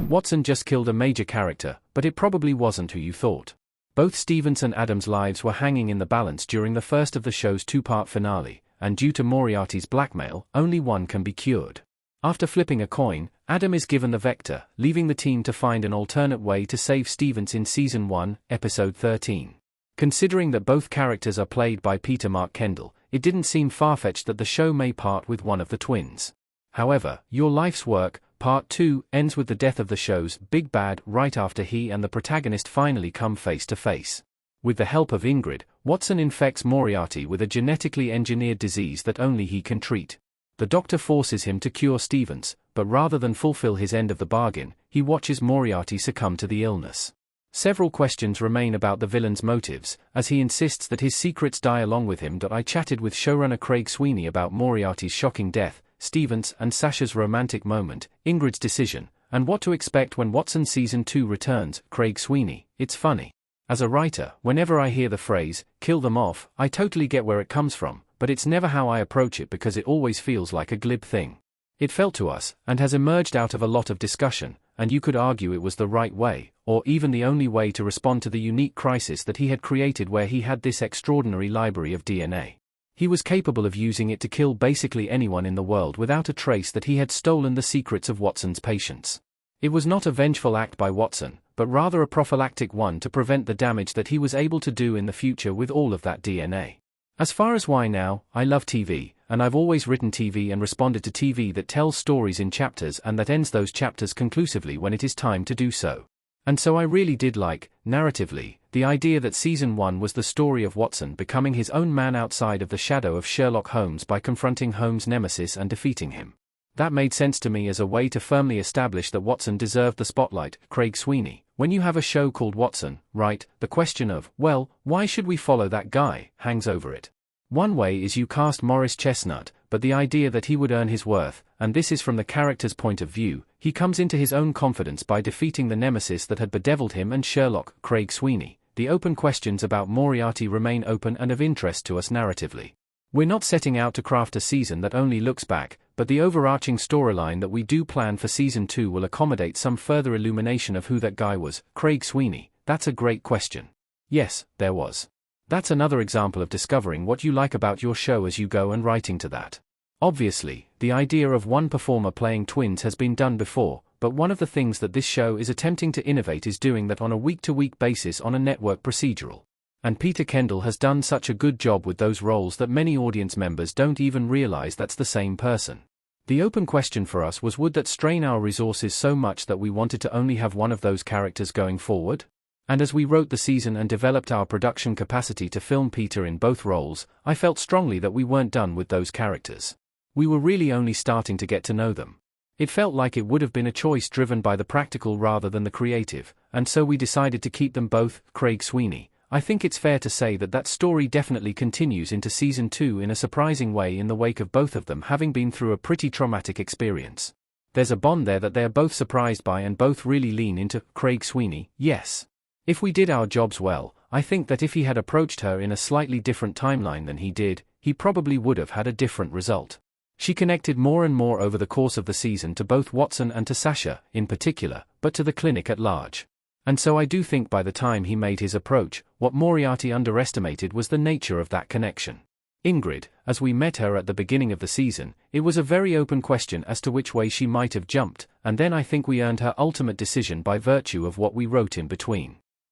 Watson just killed a major character, but it probably wasn't who you thought. Both Stevens and Adam's lives were hanging in the balance during the first of the show's two-part finale, and due to Moriarty's blackmail, only one can be cured. After flipping a coin, Adam is given the vector, leaving the team to find an alternate way to save Stevens in Season 1, Episode 13. Considering that both characters are played by Peter Mark Kendall, it didn't seem far-fetched that the show may part with one of the twins. However, Your Life's Work, Part 2, ends with the death of the show's big bad right after he and the protagonist finally come face to face. With the help of Ingrid, Watson infects Moriarty with a genetically engineered disease that only he can treat. The doctor forces him to cure Stevens, but rather than fulfill his end of the bargain, he watches Moriarty succumb to the illness. Several questions remain about the villain's motives, as he insists that his secrets die along with him. I chatted with showrunner Craig Sweeney about Moriarty's shocking death, Stevens and Sasha's romantic moment, Ingrid's decision, and what to expect when Watson Season 2 returns. Craig Sweeney: "It's funny. As a writer, whenever I hear the phrase, 'kill them off,' I totally get where it comes from, but it's never how I approach it because it always feels like a glib thing. It felt to us, and has emerged out of a lot of discussion, and you could argue it was the right way, or even the only way to respond to the unique crisis that he had created where he had this extraordinary library of DNA. He was capable of using it to kill basically anyone in the world without a trace that he had stolen the secrets of Watson's patients. It was not a vengeful act by Watson, but rather a prophylactic one to prevent the damage that he was able to do in the future with all of that DNA. As far as why now, I love TV, and I've always written TV and responded to TV that tells stories in chapters and that ends those chapters conclusively when it is time to do so. And so I really did like, narratively, the idea that Season 1 was the story of Watson becoming his own man outside of the shadow of Sherlock Holmes by confronting Holmes' nemesis and defeating him. That made sense to me as a way to firmly establish that Watson deserved the spotlight." Craig Sweeney: "When you have a show called Watson, right, the question of, well, why should we follow that guy, hangs over it. One way is you cast Morris Chestnut, but the idea that he would earn his worth, and this is from the character's point of view, he comes into his own confidence by defeating the nemesis that had bedeviled him and Sherlock." Craig Sweeney: "The open questions about Moriarty remain open and of interest to us narratively. We're not setting out to craft a season that only looks back, but the overarching storyline that we do plan for Season 2 will accommodate some further illumination of who that guy was." Craig Sweeney: "That's a great question. Yes, there was. That's another example of discovering what you like about your show as you go and writing to that. Obviously, the idea of one performer playing twins has been done before, but one of the things that this show is attempting to innovate is doing that on a week-to-week basis on a network procedural. And Peter Kendall has done such a good job with those roles that many audience members don't even realize that's the same person. The open question for us was, would that strain our resources so much that we wanted to only have one of those characters going forward? And as we wrote the season and developed our production capacity to film Peter in both roles, I felt strongly that we weren't done with those characters. We were really only starting to get to know them. It felt like it would have been a choice driven by the practical rather than the creative, and so we decided to keep them both." Craig Sweeney: "I think it's fair to say that that story definitely continues into Season 2 in a surprising way in the wake of both of them having been through a pretty traumatic experience. There's a bond there that they are both surprised by and both really lean into." Craig Sweeney: "Yes. If we did our jobs well, I think that if he had approached her in a slightly different timeline than he did, he probably would have had a different result. She connected more and more over the course of the season to both Watson and to Sasha, in particular, but to the clinic at large. And so I do think by the time he made his approach, what Moriarty underestimated was the nature of that connection. Ingrid, as we met her at the beginning of the season, it was a very open question as to which way she might have jumped, and then I think we earned her ultimate decision by virtue of what we wrote in between.